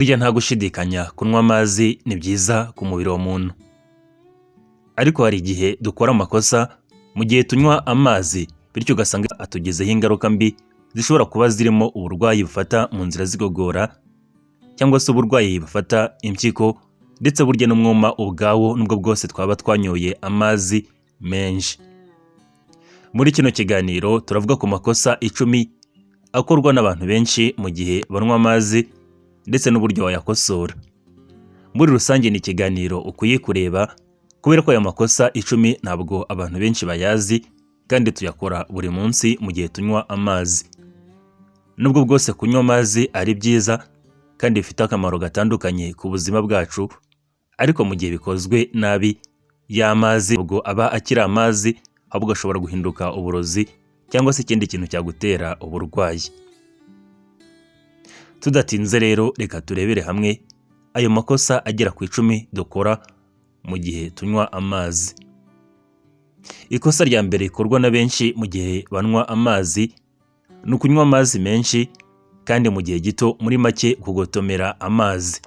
Burya nta gushidikanya kunywa amazi ni byiza ku mubiri wa muntu. Ariko hari igihe dukora amakosa mu gihe tunywa amazi, bityo ugasanga atugizeho ingaruka mbi zishobora kuba zirimo uburwayi bufata mu nzira z'igogora, cyangwa se uburwayi bufata impyiko, ndetse burya n'umwuma ubwawo nubwo bwose twaba twanyoye amazi menshi. Muri kino kiganiro turavuga ku makosa 10 akorwa n'abantu benshi mu gihe banywa amazi, ndetse n'uburyo wayakosora. Muri rusange ni ikiganiro ukwiye kureba, kubera ko aya makosa 10 ntabwo abantu benshi bayazi, kandi tuyakora buri munsi mu gihe tunywa amazi. Nubwo bwose kunywa amazi ari byiza kandi bifite akamaro gatandukanye ku buzima bwacu, ariko mu gihe bikozwe nabi, ya mazi ubwo aba akiri amazi, ahubwo ashobora guhinduka uburozi cyangwa se ikindi kintu cyagutera uburwayi. Tudatinze rero, reka turebere hamwe ayo makosa agera ku 10 dukora mu gihe tunywa amazi. Ikosa rya mbere rikorwa na benshi mu gihe banywa amazi ni ukunywa amazi menshi kandi mu gihe gito, muri make kugotomera amazi.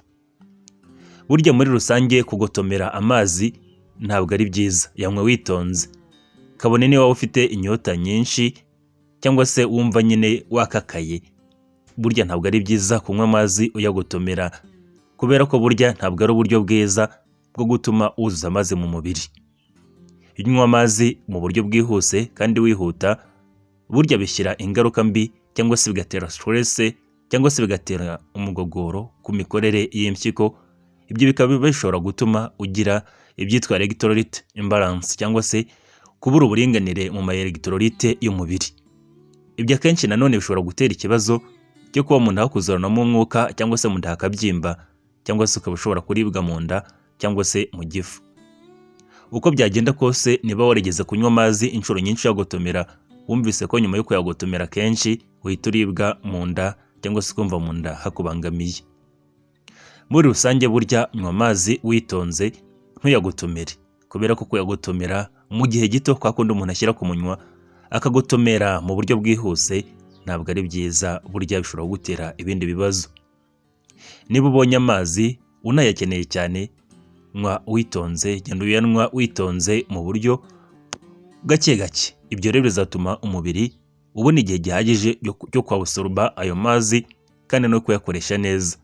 Burya muri rusange kugotomera amazi ntabwo ari byiza, yanywe witonze. Kabone niba ufite inyota nyinshi cyangwa se wumva nyine wakakaye, burya ntabwo ari byiza kunywa amazi uyagotomera, kubera ko burya ntabwo ari uburyo bwiza bwo gutuma wuzuza amazi mu mubiri. Iyo unywa amazi mu buryo bwihuse kandi wihuta, burya bishyira ingaruka mbi cyangwa se bigatera stress cyangwa se bigatera umugogoro ku mikorere y'impyiko. Ibyo bikaba bishobora gutuma ugira ibyitwa electrolyte imbalance cyangwa se kubura uburinganire mu ma electrolyte y'umubiri. Ibyo akenshi nanone bishobora gutera ikibazo cyo kuba mu nda hakuzoranamo umwuka, cyangwa se mu nda hakabyimba, cyangwa se ukaba ushobora kuribwa mu nda cyangwa se mu gifu. Uko byagenda kose, niba warigeze kunywa amazi inshuro nyinshi uyagotomera, wumvise ko nyuma yo kuyagotomera kenshi uhita uribwa mu nda cyangwa se ukumva mu nda hakubangamiye. Muri rusange burya nywa amazi witonze, ntuyagotomere, kubera ko kuyagotomera mu gihe gito, kwa kundi umuntu ashyira ku munwa akagotomera mu buryo bwihuse, ntabwo ari byiza. Burya bishobora gutera ibindi bibazo. Niba ubonye amazi unayakeneye cyane, nywa witonze, genda uyanywa witonze mu buryo gake gake. Ibyo rero bizatuma umubiri ubona igihe gihagije cyo kwabsorba ayo mazi kandi no kuyakoresha neza,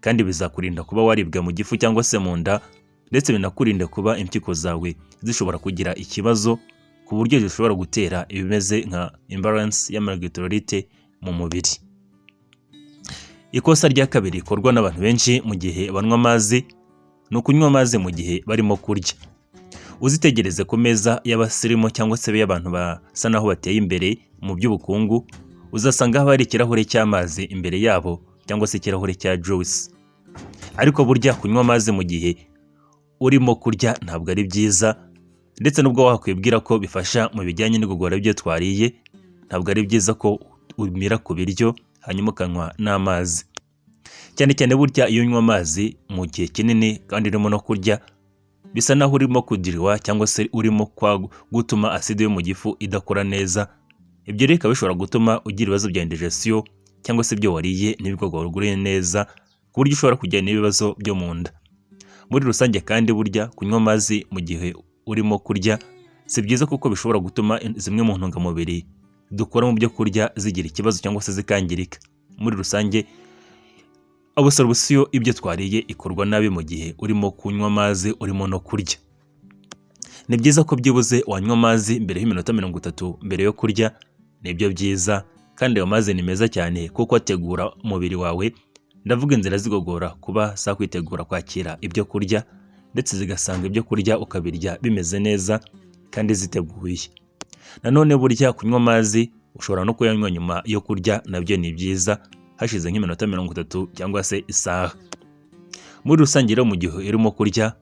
kandi bizakurinda kuba waribwa mu gifu cyangwa se mu nda, ndetse binakurinde kuba impyiko zawe zishobora kugira ikibazo ku buryo zishobora gutera ibimeze nka imbalance y'amaelectrolyte mu mubiri. Ikosa rya kabiri rikorwa n'abantu benshi mu gihe banywa amazi ni ukunywa amazi mu gihe barimo kurya. Uzitegereze ku meza y'abasirimu cyangwa se y'abantu basa naho bateye imbere mu by'ubukungu, uzasanga haba hari ikirahure cy'amazi imbere yabo, cyangwa se ikirahure cya juice. Ariko burya kunywa amazi mu gihe urimo kurya ntabwo ari byiza, ndetse nubwo wakwibwira ko bifasha mu bijyanye n'igogora ibyo twariye, ntabwo ari byiza ko umira ku biryo hanyuma ukanywa n'amazi. Cyane cyane burya iyo unywa amazi mu gihe kinini kandi urimo no kurya, bisa naho urimo kudirwa cyangwa se urimo gutuma acide yo mu gifu idakora neza. Ibyo rero bikaba bishobora gutuma ugira ibibazo bya indigestion, cyangwa se ibyo wariye ntibigogore neza, ku buryo ushobora kugira n'ibibazo byo mu nda. Muri rusange kandi burya kunywa amazi mu gihe urimo kurya si byiza, kuko bishobora gutuma zimwe mu ntungamubiri dukora mu byo kurya zigira ikibazo cyangwa se zikangirika. Muri rusange absorption ibyo twariye ikorwa nabi mu gihe urimo kunywa amazi urimo no kurya. Ni byiza ko byibuze wanywa amazi mbere y'iminota 30 mbere yo kurya, nibyo byiza. Kandi ayo mazi ni meza cyane kuko ategura umubiri wawe, ndavuga inzira zigogora kuba zakwitegura kwakira ibyo kurya, ndetse zigasanga ibyo kurya ukabirya bimeze neza kandi ziteguye. Nanone burya kunywa amazi ushobora no kuyanywa nyuma yo kurya, nabyo ni byiza, hashize nk'iminota 30 cyangwa se isaha. Muri rusange rero mu gihe urimo kurya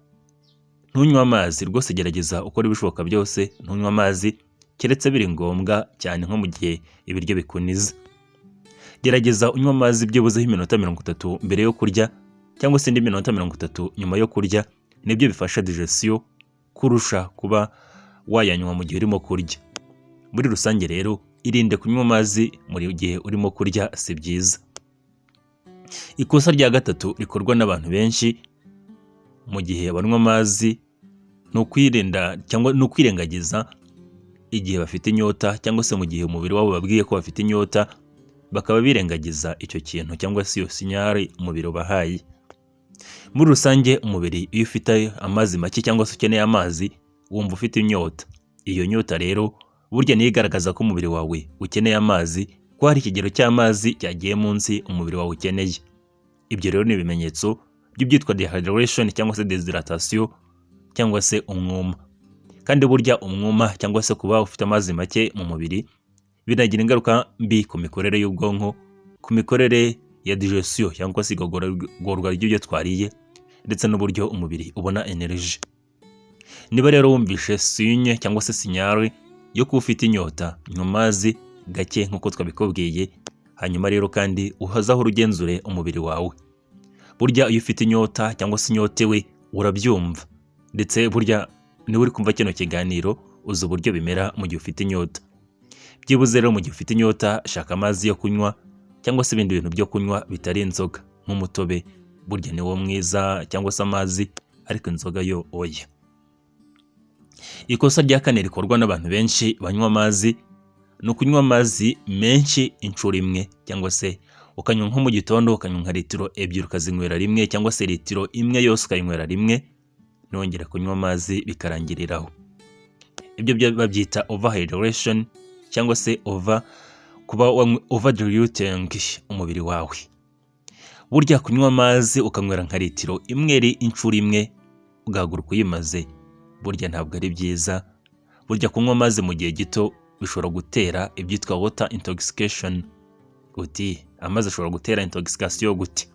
ntunywa amazi, rwose gerageza ukora ibishoboka byose ntunywa amazi, keretse biri ngombwa cyane nko mu gihe ibiryo bikuniza. Gerageza unywa amazi byibuze iminota 30 mbere yo kurya, cyangwa se indi minota 30 nyuma yo kurya. Nibyo bifasha digestion kurusha kuba wayanywa mu gihe urimo kurya. Muri rusange rero irinde kunywa amazi mu gihe urimo kurya, si byiza. Ikosa rya gatatu rikorwa n'abantu benshi mu gihe banywa amazi ni ukwirinda cyangwa ni ukwirengagiza igihe bafite inyota, cyangwa se mu gihe umubiri wabo babwiye ko bafite inyota bakaba birengagiza icyo kintu cyangwa se iyo sinyari umubiri ubahaye. Muri rusange umubiri iyo ufite amazi make cyangwa se ukeneye amazi wumva ufite inyota. Iyo nyota rero burya niyo igaragaza ko umubiri wawe ukeneye amazi, ko hari ikigero cy'amazi cyagiye munsi umubiri wawe ukeneye. Ibyo rero ni ibimenyetso by'ibyitwa dehydration cyangwa se deshydratation cyangwa se umwuma. Kandi burya umwuma cyangwa se kuba ufite amazi make mu mubiri binagira ingaruka mbi ku mikorere y'ubwonko, ku mikorere ya digestion cyangwa se igogorwa ry'ibyo twariye, ndetse n'uburyo umubiri ubona energy. Niba rero wumvishe sinye cyangwa se sinyari yo kuba ufite inyota, nywa amazi gake nk'uko twabikubwiye, hanyuma rero kandi uhazaho urugenzure umubiri wawe. Burya iyo ufite inyota cyangwa se inyotewe urabyumva, ndetse burya niba uri kumva kino kiganiro uzi uburyo bimera mu gihe ufite inyota. Byibuze rero mu gihe ufite inyota shaka amazi yo kunywa cyangwa se ibindi bintu byo kunywa bitari inzoga nk'umutobe, burya ni wo mwiza, cyangwa se amazi, ariko inzoga yo oya. Ikosa rya kane rikorwa n'abantu benshi banywa amazi ni ukunywa amazi menshi inshuro imwe, cyangwa se ukanywa nko mu gitondo ukanywa nka litiro ebyiri ukazinywera rimwe, cyangwa se litiro imwe yose ukayinywera rimwe, nongera kunywa amazi bikarangiriraho. Ibyo babyita overhydration cyangwa se overdiluting umubiri wawe. Burya kunywa amazi ukanywera nka litiro imwe inshuro imwe ugahaguruka uyimaze, burya ntabwo ari byiza. Burya kunywa amazi mu gihe gito bishobora gutera ibyitwa water intoxication. Uti amazi ashobora gutera intoxication gute?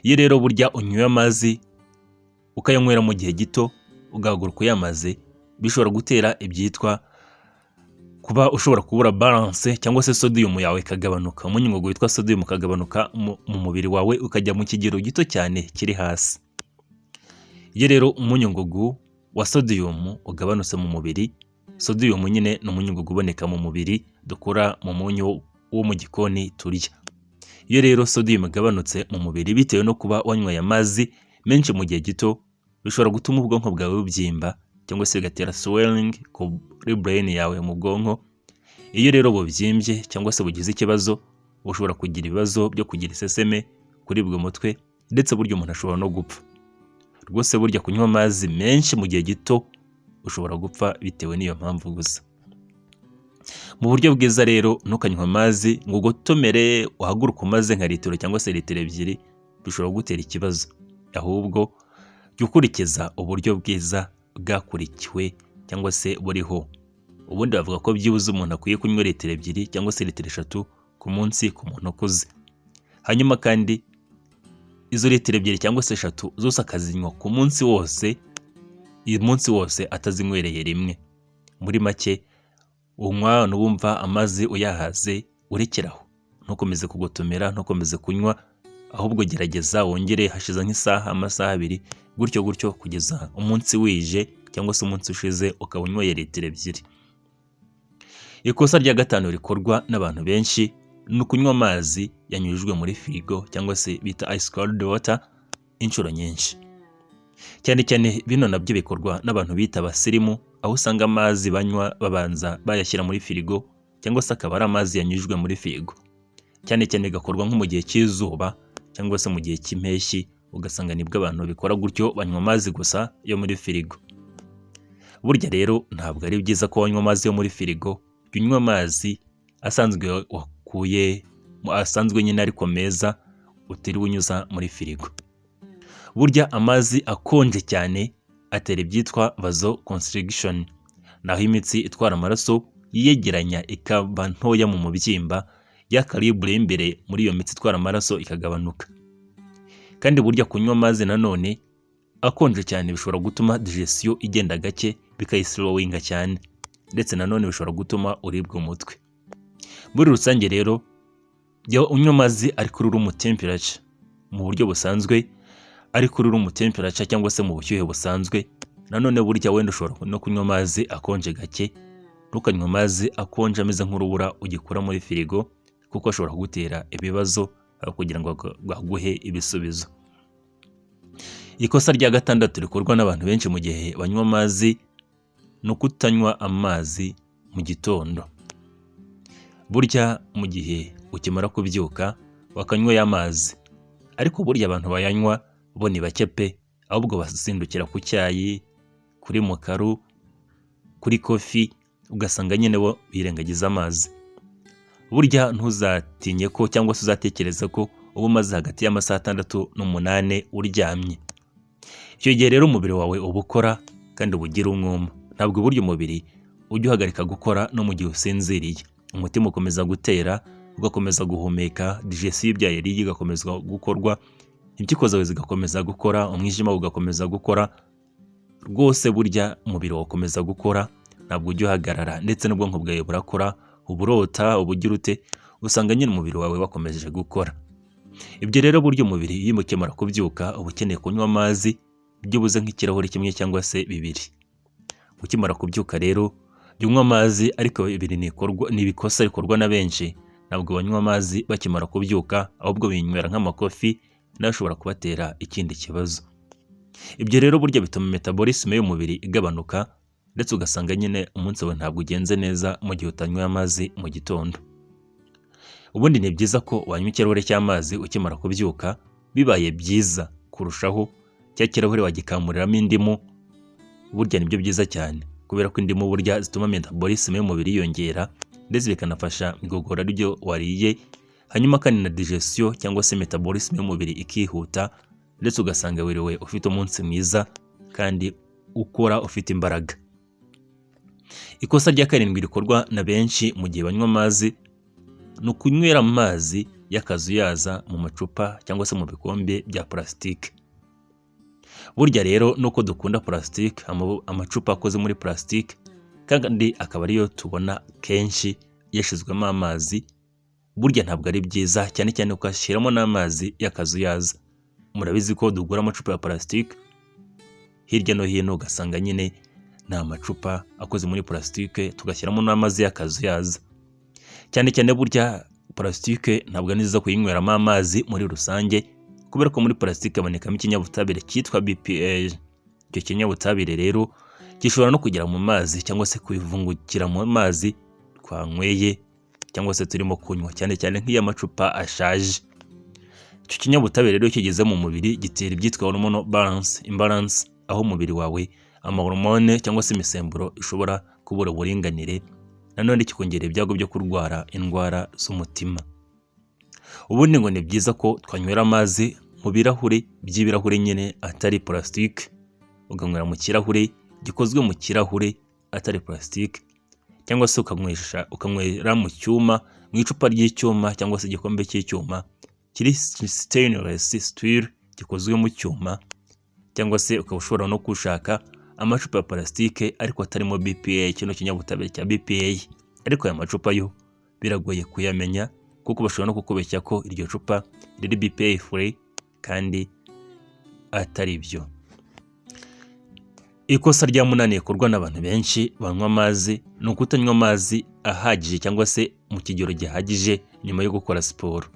Iyo rero burya unywa amazi ukayanywera mu gihe gito ugahaguruka uyamaze, bishobora gutera ibyitwa kuba ushobora kubura balance, cyangwa se sodium yawe ikagabanuka, umunyungugu witwa sodium ukagabanuka mu mubiri wawe ukajya mu kigero gito cyane kiri hasi. Iyo rero umunyungugu wa sodium ugabanutse mu mubiri, sodium nyine ni umunyungugu uboneka mu mubiri dukora mu munyu wo mu gikoni turya. Iyo rero sodium igabanutse mu mubiri bitewe no kuba wanyweye amazi menshi mu gihe gito, bishobora gutuma ubwonko bwawe bubyimba, cyangwa se bigatera swelling kuri brain yawe mu bwonko. Iyo rero bubyimbye cyangwa se bugize ikibazo, ushobora kugira ibibazo byo kugira iseseme, kuribwa umutwe, ndetse burya umuntu ashobora no gupfa. Rwose burya kunywa amazi menshi mu gihe gito ushobora gupfa bitewe n'iyo mpamvu gusa. Mu buryo bwiza rero ntukanywa amazi ngo ugotomere uhaguruka umaze nka litiro cyangwa se litiro ebyiri, bishobora gutera ikibazo. Ahubwo jya ukurikiza uburyo bwiza bwakurikiwe cyangwa se buriho. Ubundi bavuga ko byibuze umuntu akwiye kunywa litiro ebyiri cyangwa se litiro eshatu ku munsi ku muntu ukuze. Hanyuma kandi izo litiro ebyiri cyangwa se eshatu zose akazinywa ku munsi wose, uyu munsi wose atazinywereye rimwe. Muri make unywa n'ubumva amazi uyahaze urekeraho, ntukomeze kugotomera, ntukomeze kunywa, ahubwo gerageza wongere hashize nk'isaha, amasaha abiri, gutyo gutyo kugeza umunsi wije cyangwa se umunsi ushize ukaba unyweye litiro ebyiri. Ikosa rya gatanu rikorwa n'abantu benshi ni ukunywa amazi yanyujijwe muri firigo cyangwa se bita ice cold water inshuro nyinshi. Cyane cyane bino nabyo bikorwa n'abantu bita abasirimu, aho usanga amazi banywa babanza bayashyira muri firigo, cyangwa se akaba ari amazi yanyujijwe muri firigo. Cyane cyane gakorwa nko mu gihe cy'izuba cyangwa se mu gihe cy'impeshyi, ugasanga nibwo abantu bikora gutyo, banywa amazi gusa yo muri firigo. Burya rero ntabwo ari byiza ko wanywa amazi yo muri firigo, jya unywa amazi asanzwe wakuye asanzwe nyine ariko meza, utiriwe unyuza muri firigo. Burya amazi akonje cyane atera ibyitwa vasoconstriction, naho imitsi itwara amaraso yiyegeranya ikaba ntoya mu mubyimba, ya calibre y'imbere muri iyo mitsi itwara amaraso ikagabanuka. Kandi burya kunywa amazi nanone akonje cyane bishobora gutuma digestion igenda gake, bikayislowinga cyane, ndetse nanone bishobora gutuma uribwa umutwe. Muri rusange rero jya unywa amazi ari kuri room temperature mu buryo busanzwe, ari kuri room temperature cyangwa se mu bushyuhe busanzwe. Nanone burya wenda ushobora no kunywa amazi akonje gake, ntukanywa amazi akonje ameze nk'urubura ugikura muri firigo, kuko ashobora kugutera ibibazo aho kugira ngo baguhe ibisubizo. Ikosa rya gatandatu rikorwa n'abantu benshi mu gihe banywa amazi ni ukutanywa amazi mu gitondo. Burya mu gihe ukimara kubyuka wakanyweye amazi, ariko burya abantu bayanywa bo ni bake pe, ahubwo basindukira ku cyayi, kuri mukaru, kuri kofi, ugasanga nyine bo birengagiza amazi. Burya ntuzatinye ko cyangwa se uzatekereza ko uba umaze hagati y'amasaha 6 n'8 uryamye. Icyo gihe rero umubiri wawe uba ukora kandi ubugira umwuma. Ntabwo burya umubiri ujya uhagarika gukora no mu gihe usinziriye. Umutima ukomeza gutera, ugakomeza guhumeka, digestion y'ibyaye yariye igakomeza gukorwa, impyiko zawe zigakomeza gukora, umwijima ugakomeza gukora. Rwose burya umubiri wakomeza gukora, ntabwo ujya uhagarara, ndetse n'ubwonko bwawe burakora, uburota, ubugira ute, usanga nyine umubiri wawe wakomeje gukora. Ibyo rero burya umubiri iyo ukimara kubyuka uba ukeneye kunywa amazi byibuze nk'ikirahuri kimwe cyangwa se 2. Ukimara kubyuka rero jya unywa amazi, ariko ibiri ni ibikosa bikorwa na benshi. Ntabwo banywa amazi bakimara kubyuka, ahubwo binywera nk'amakofi, nayo ashobora kubatera ikindi kibazo. Ibyo rero burya bituma metabolisme y'umubiri igabanuka, ndetse ugasanga nyine umunsi wawe ntabwo ugenze neza mu gihe utanyweye amazi mu gitondo. Ubundi ni byiza ko wanywa ikirahure cy'amazi ukimara kubyuka, bibaye byiza kurushaho cya kirahure wagikamuriramo indimu. Burya nibyo byiza cyane, kubera ko indimu burya zituma metabolisme y'umubiri yiyongera, ndetse bikanafasha igogora ryo wariye, hanyuma kandi na digestion cyangwa se metabolisme y'umubiri ikihuta, ndetse ugasanga wiriwe ufite umunsi mwiza kandi ukora ufite imbaraga. Ikosa rya 7 rikorwa na benshi mu gihe banywa amazi ni ukunywera amazi y'akazuyaza mu macupa cyangwa se mu bikombe bya plastique. Burya rero nuko dukunda plastique, amacupa akoze muri plastique, kandi akaba ariyo tubona kenshi yashizwemo amazi. Burya ntabwo ari byiza, cyane cyane ukashyiramo n'amazi y'akazuyaza. Murabizi ko dugura amacupa ya plastique hirya no hino, ugasanga nyine ni amacupa akoze muri plastique, tugashyiramo n'amazi y'akazuyaza. Cyane cyane burya plastique ntabwo ari nziza kuyinyweramo amazi muri rusange, kubera ko muri plastique habonekamo ikinyabutabire cyitwa BPA. Icyo kinyabutabire rero gishobora no kugera mu mazi cyangwa se kwivungukira mu mazi twanyweye cyangwa se turimo kunywa, cyane cyane nk'iya macupa ashaje. Icyo kinyabutabire rero kigeze mu mubiri gitera ibyitwa hormone imbalance, aho umubiri wawe amahormone cyangwa se imisemburo ishobora kubura uburinganire, nanone kikongera ibyago byo kurwara indwara z'umutima. Ubundi ngo ni byiza ko twanywera amazi mu birahuri by'ibirahuri nyine atari plastique, uganywera mu kirahure gikozwe mu kirahure atari plastique, cyangwa se ukanywera mu cyuma, mu icupa ry'icyuma cyangwa se igikombe cy'icyuma kiri stainless steel gikozwe mu cyuma, cyangwa se ukaba ushobora no gushaka amacupa ya plastique ariko atarimo BPA, kino kinyabutabire cya BPA. Ariko aya macupa yo biragoye kuyamenya, kuko bashobora no kukubeshya ko iryo cupa riri BPA free kandi atari byo. Ikosa rya 8 rikorwa n'abantu benshi banywa amazi ni ukutanywa amazi ahagije cyangwa se mu kigero gihagije nyuma yo gukora siporo.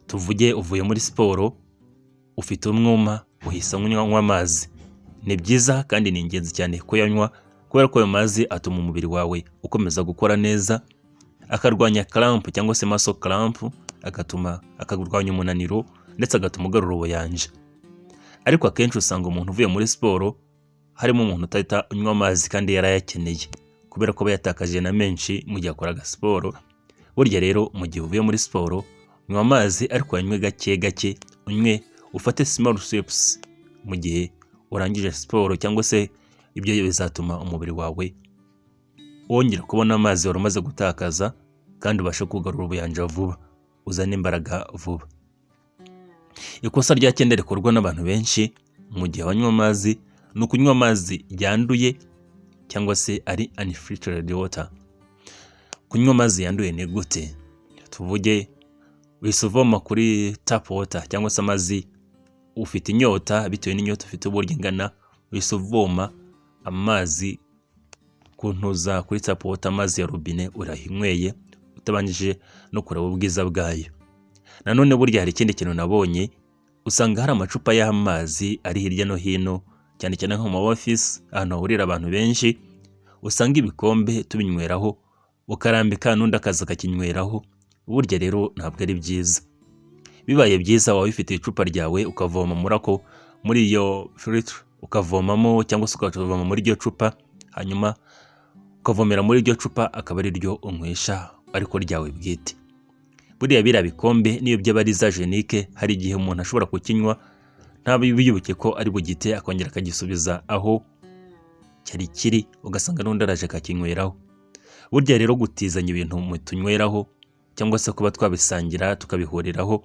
Tuvuge uvuye muri siporo ufite umwuma, uhise unywa amazi. Ni byiza kandi ni ingenzi cyane kuyanywa, kubera ko ayo mazi atuma umubiri wawe ukomeza gukora neza, akarwanya cramp cyangwa se muscle cramp, akagurwanya umunaniro, ndetse agatuma ugarura ubuyanja. Ariko akenshi usanga umuntu uvuye muri siporo harimo umuntu utahita unywa amazi kandi yarayakeneye, kubera ko bayatakaje na menshi mu gihe akoraga siporo. Burya rero mu gihe uvuye muri siporo nywa amazi, ariko yanywe gake gake, unywe ufate small sips mu gihe urangije siporo, cyangwa se ibyo bizatuma umubiri wawe wongera kubona amazi wari umaze gutakaza, kandi ubashe kugarura ubuyanja vuba, uzane imbaraga vuba. Ikosa rya 9 rikorwa n'abantu benshi mu gihe banywa amazi ni ukunywa amazi yanduye cyangwa se ari unfiltered water. Kunywa amazi yanduye ni gute? Tuvuge wisuvoma kuri tap water cyangwa se amazi ufite inyota, bitewe n'inyota ufite uburyo ingana, wisuvoma amazi kuntuza kuri tap water, amazi ya robine urahinyweye utabanjije no kureba ubwiza bwayo. Nanone burya hari ikindi kintu nabonye, usanga hari amacupa y'amazi ari hirya no hino, cyane cyane nko mu office ahantu hahurira abantu benshi, usanga ibikombe tubinyweraho, ukarambika n'undi akaza akakinyweraho. Burya rero ntabwo ari byiza. Bibaye byiza waba ufite icupa ryawe ukavoma muri iyo filtre, ukavomamo cyangwa se ukavoma muri iryo cupa, hanyuma ukavomera muri iryo cupa akaba ari ryo unywesha ariko ryawe bwite. Buriya biriya bikombe niyo byaba ari za jenike, hari igihe umuntu ashobora kukinywa ntabibuke ko ari bugite, akongera akagisubiza aho cyari kiri, ugasanga n'undi araje akakinyweraho. Burya rero gutizanya ibintu tunyweraho cyangwa se kuba twabisangira tukabihuriraho,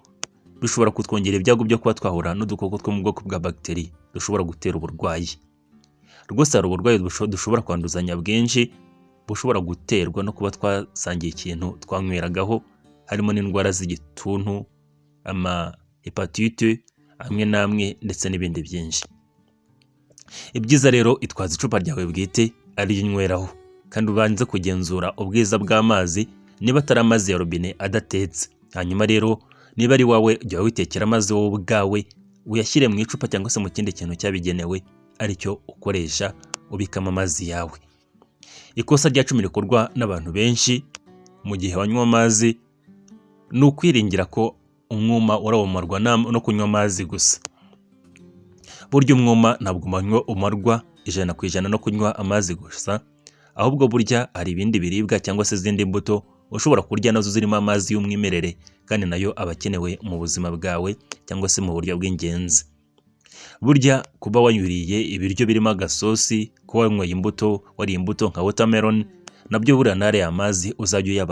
bishobora kutwongera ibyago byo kuba twahura n'udukoko two mu bwoko bwa bagiteri dushobora gutera uburwayi. Rwose hari uburwayi dushobora kwanduzanya bwinshi, bushobora guterwa no kuba twasangiye ikintu twanyweragaho, harimo n'indwara z'igituntu, hepatite amwe n'amwe ndetse n'ibindi byinshi. Ibyiza rero itwaza icupa ryawe bwite ariyo unyweraho, kandi ubanze kugenzura ubwiza bw'amazi niba atari amazi ya robine adatetse. Hanyuma rero niba ari wawe jya witekera amazi wowe ubwawe, uyashyire mu icupa cyangwa se mu kindi kintu cyabigenewe aricyo ukoresha ubikamo amazi yawe. Ikosa rya 10 rikorwa n'abantu benshi mu gihe banywa amazi ni ukwiringira ko umwuma urawumarwa no kunywa amazi gusa. Burya umwuma ntabwo umarwa 100% no kunywa amazi gusa, ahubwo burya hari ibindi biribwa cyangwa se izindi mbuto ushobora kurya nazo zirimo amazi y'umwimerere, kandi nayo aba akenewe mu buzima bwawe cyangwa se mu buryo bw'ingenzi. Burya kuba wanyuriye ibiryo birimo agasosi, kuba wanyweye imbuto, wariye imbuto nka watermelon, nabyo burya nare amazi uzajya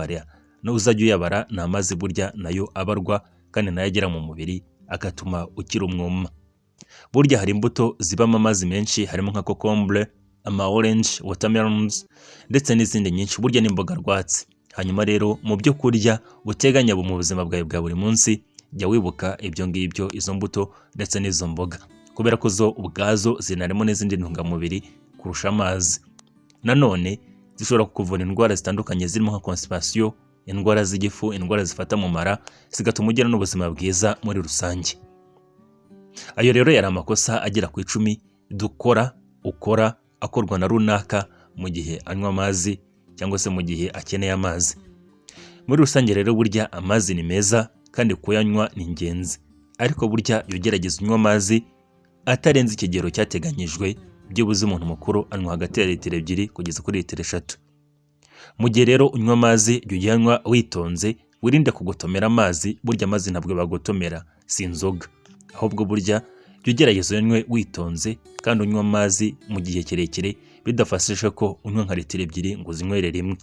uyabara ni amazi burya nayo abarwa, kandi nayo agera mu mubiri agatuma ukira umwuma. Burya hari imbuto zibamo amazi menshi, harimo nka kokombure, orange, watermelons ndetse n'izindi nyinshi, burya n'imboga rwatsi. Hanyuma rero mu byo kurya uteganya mu buzima bwawe bwa buri munsi, jya wibuka ibyo ngibyo, izo mbuto ndetse n'izo mboga, kubera ko zo ubwazo zinarimo n'izindi ntungamubiri kurusha amazi. Nanone zishobora kukuvura indwara zitandukanye zirimo nka constipation, indwara z'igifu, indwara zifata mu mara, zigatuma ugira n'ubuzima bwiza muri rusange. Ayo rero yari amakosa agera ku 10 ukora akorwa na runaka mu gihe anywa amazi cyangwa se mu gihe akeneye amazi. Muri rusange rero burya amazi ni meza kandi kuyanywa ni ingenzi, ariko burya ugerageza unywa amazi atarenze ikigero cyateganyijwe, byibuze umuntu mukuru anywa hagati ya litiro 2 kugeza kuri litiro 3. Mu gihe rero unywa amazi jya uyanywa witonze, wirinde kugotomera amazi. Burya amazi ntabwo bagotomera, si inzoga, ahubwo burya jya ugerageza unywe witonze, kandi unywa amazi mu gihe kirekire, bidafashije ko unywa nka litiro 2 ngo uzinywere rimwe.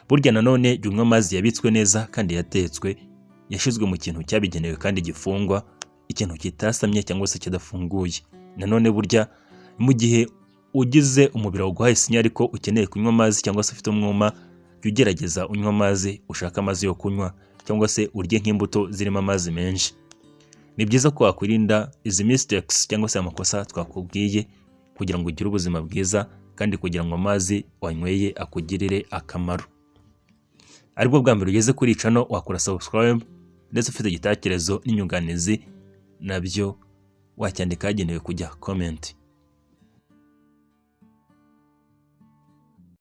Burya nanone jya unywa amazi yabitswe neza kandi yatetswe, yashizwe mu kintu cyabigenewe kandi gifungwa, ikintu kitasamye cyangwa se kidafunguye. Nanone burya mu gihe ugize umubiri waguhaye sinyari ko ukeneye kunywa amazi cyangwa se ufite umwuma, jya ugerageza unywa amazi, ushaka amazi yo kunywa cyangwa se urye nk'imbuto zirimo amazi menshi. Ni byiza ko wakwirinda izi mistakes cyangwa se amakosa twakubwiye, kugira ngo ugire ubuzima bwiza kandi kugira ngo amazi wanyweye akugirire akamaro. Aribwo bwa mbere ugeze kuri channel, wakora subscribe ndetse ufite igitekerezo n'inyunganizi nabyo wacyandika hagenewe kujya comment.